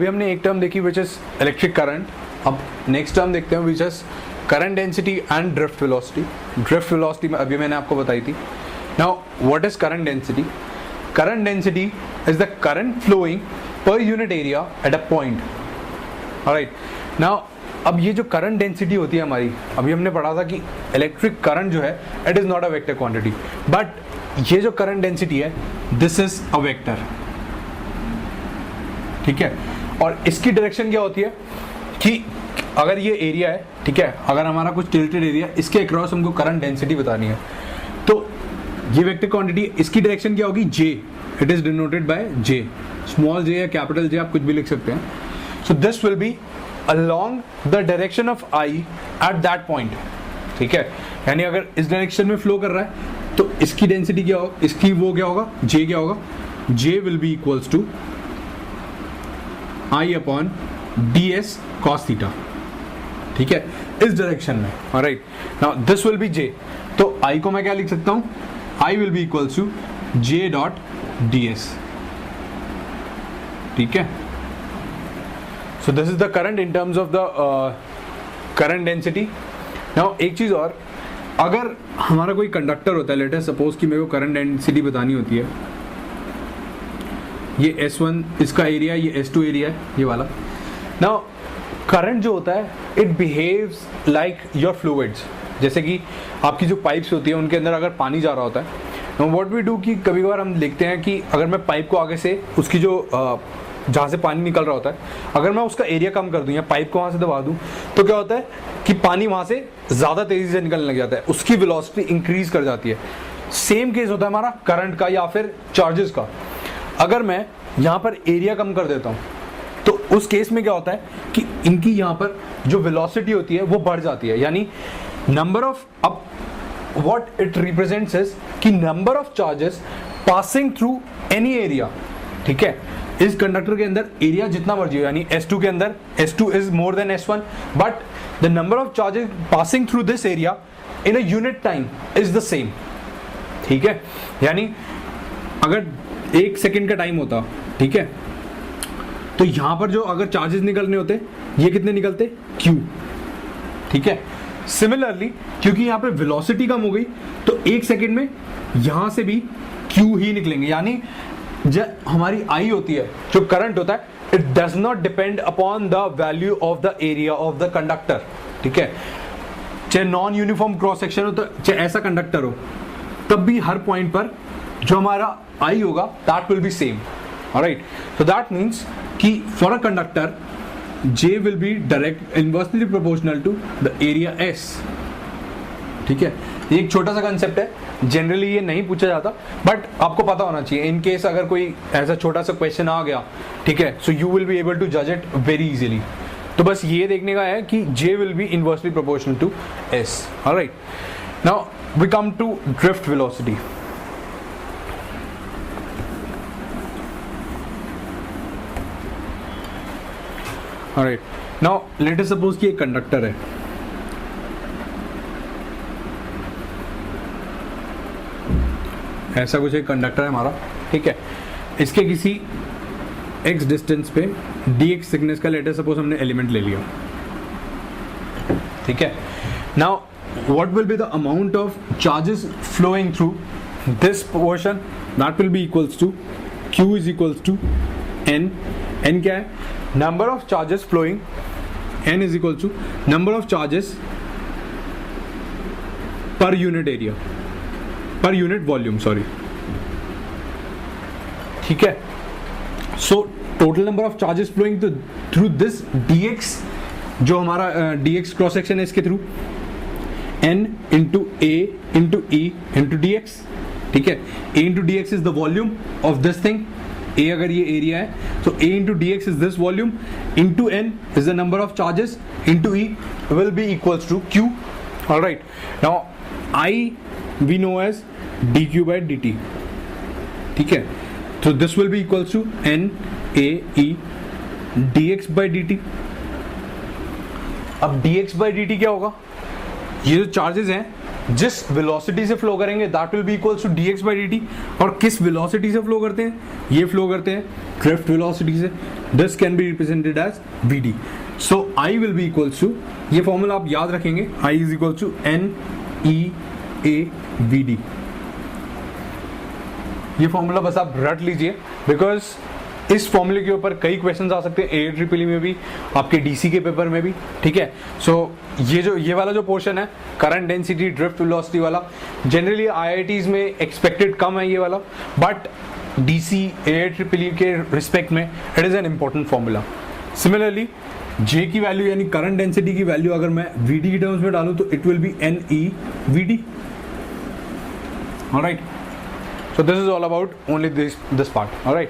अभी हमने एक टर्म देखी विच इज इलेक्ट्रिक करंट. अब नेक्स्ट टर्म देखते हैं which is current density and drift velocity. Drift velocity अभी मैंने आपको बताई थी. Now what is current density? Current density is the current flowing per unit area at a point. Alright. Now अब ये जो करंट डेंसिटी होती है हमारी, अभी हमने पढ़ा था कि इलेक्ट्रिक करंट जो है it is not a vector quantity, but ये जो करंट डेंसिटी है दिस इज अ वेक्टर. ठीक है. और इसकी डायरेक्शन क्या होती है कि अगर ये एरिया है, ठीक है, अगर हमारा कुछ टिल्टेड एरिया, इसके अक्रॉस हमको करंट डेंसिटी बतानी है, तो ये वेक्टर क्वांटिटी, इसकी डायरेक्शन क्या होगी? J. It is denoted by J, small J या कैपिटल जे, आप कुछ भी लिख सकते हैं. So this will be along the direction of I at that point. ठीक है. यानी अगर इस डायरेक्शन में फ्लो कर रहा है तो इसकी डेंसिटी क्या होगा, इसकी वो क्या होगा, जे क्या होगा? J will be equals to I upon D S cos theta. ठीक है, इस डायरेक्शन में. Alright. Now this will be J. तो आई को मैं क्या लिख सकता हूं? I will be equals to J dot D S. ठीक है. So this is the current in terms of the current density. Now एक चीज और, अगर हमारा कोई कंडक्टर होता है, लेट अस सपोज कि मेरे को करंट डेंसिटी बतानी होती है, ये S1 इसका एरिया, ये S2 एरिया है, ये वाला. नाउ करंट जो होता है it behaves like your fluids. जैसे कि आपकी जो पाइप्स होती है उनके अंदर अगर पानी जा रहा होता है, नाउ व्हाट वी डू कि कभी कभार हम देखते हैं कि अगर मैं पाइप को आगे से उसकी जो जहाँ से पानी निकल रहा होता है, अगर मैं उसका एरिया कम कर दूं या पाइप को वहाँ से दबा दूं, तो क्या होता है कि पानी वहाँ से ज़्यादा तेज़ी से निकलने लग जाता है, उसकी वेलोसिटी इंक्रीज कर जाती है. सेम केस होता है हमारा करंट का या फिर चार्जेस का. अगर मैं यहाँ पर एरिया कम कर देता हूँ तो उस केस में क्या होता है कि इनकी यहाँ पर जो वेलोसिटी होती है वो बढ़ जाती है. यानी नंबर ऑफ, अब व्हाट इट रिप्रेजेंट्स इज कि number of charges passing through any area. ठीक है. इस कंडक्टर के अंदर एरिया जितना मर्जी हो, यानी S2 के अंदर S2 is more than S1, but the number of charges passing through this area in a unit time is the same. ठीक है. यानी अगर 1 सेकेंड का टाइम होता, ठीक है, तो यहां पर जो अगर चार्जेस निकलने होते, ये कितने निकलते? Q. ठीक है. सिमिलरली क्योंकि यहां पे वेलोसिटी कम हो गई तो 1 सेकेंड में यहां से भी Q ही निकलेंगे. यानी जब हमारी आई होती है, जो करंट होता है, it does not depend upon the value of the area of the conductor. ठीक है. चाहे नॉन यूनिफॉर्म क्रॉस सेक्शन हो, तो चाहे ऐसा कंडक्टर हो, तब भी हर पॉइंट पर जो हमारा आई होगा that will be same. Alright. So that means कि for a conductor J will be direct inversely proportional to the area S. ठीक है. ये एक छोटा सा कंसेप्ट है, जनरली ये नहीं पूछा जाता, बट आपको पता होना चाहिए इन केस अगर कोई ऐसा छोटा सा क्वेश्चन आ गया. ठीक है. So you will be able to जज इट वेरी इजीली. तो बस ये देखने का है कि J will be inversely proportional to S. Alright. Now we come to drift velocity. Alright. Now let us suppose कि एक कंडक्टर है. ऐसा कुछ एक कंडक्टर है हमारा. ठीक है. इसके किसी x डिस्टेंस पे dx थिकनेस का लेट अस सपोज हमने एलिमेंट ले लिया. ठीक है. Now what will be the amount of charges flowing through this portion? That will be equals to q is equals to n. n क्या है? Number of charges flowing. n is equal to number of charges per unit area, per unit volume, sorry. ठीक है. So total number of charges flowing through this dx, जो हमारा dx cross section है, इसके through n into a into e into dx. ठीक है. a into dx is the volume of this thing. a अगर ये एरिया है तो a into dx is this volume into n is the number of charges into e will be equals to q. Alright. Now I we know as dq by dt. ठीक है. तो this will be equals to n a e dx by dt. अब dx by dt क्या होगा? ये जो charges हैं जिस वेलोसिटी से फ्लो करेंगे that will be equals to dx by dt। और किस वेलोसिटी से फ्लो करते हैं, ये फ्लो करते हैं ड्रिफ्ट वेलोसिटी से, this can be represented as vd। So I will be equals to, ये फॉर्मूला आप याद रखेंगे, I is equals to NEAVD। ये फॉर्मूला बस आप रट लीजिए, बिकॉज इस फॉर्मूले के ऊपर कई क्वेश्चंस आ सकते हैं AAAE में भी, आपके डीसी के पेपर में भी, ठीक है। सो ये वाला जो पोर्शन है करंट डेंसिटी ड्रिफ्ट वेलोसिटी वाला, जनरली IITs में एक्सपेक्टेड कम है ये वाला, बट डीसी AAAE के रिस्पेक्ट में it is an important formula. Similarly J की वैल्यू यानी करंट डेंसिटी की वैल्यू अगर मैं VD की टर्म्स में डालूं तो it will be NEVD। Alright, so this is all about only this part, all right।